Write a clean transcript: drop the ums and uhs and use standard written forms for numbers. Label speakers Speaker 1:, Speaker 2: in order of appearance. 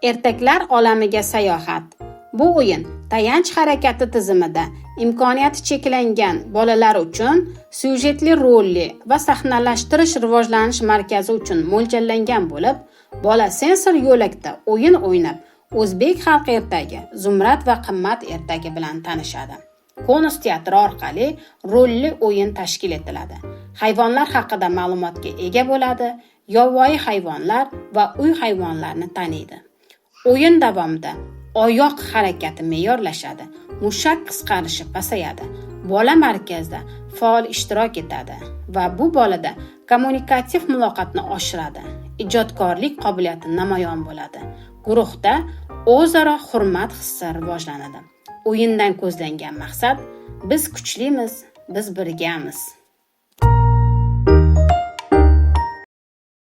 Speaker 1: Ertaklar olamiga sayohat. Bu o'yin tayanch harakati tizimida imkoniyati cheklangan bolalar uchun syujetli rolli va sahnalashtirish rivojlanish markazi uchun mo'ljallangan bo'lib, bola sensor yo'lakda o'yin o'ynab, o'zbek xalq ertagi, Zumrad va qimmat ertagi bilan tanishadi. Konus teatri orqali rolli o'yin tashkil etiladi. Hayvonlar haqida ma'lumotga ega bo'ladi, yovvoyi hayvonlar va uy hayvonlarini taniydi. O'yin davomida oyoq harakati me'yorlashadi, mushak qisqarishi pasayadi, bola markazda faol ishtirok etadi va bu bolada kommunikativ muloqotni oshiradi, ijodkorlik qobiliyati namoyon bo'ladi. Guruhda o'zaro hurmat hissi rivojlanadi. O'yindan ko'zlangan maqsad: biz kuchlimiz, biz birgamiz.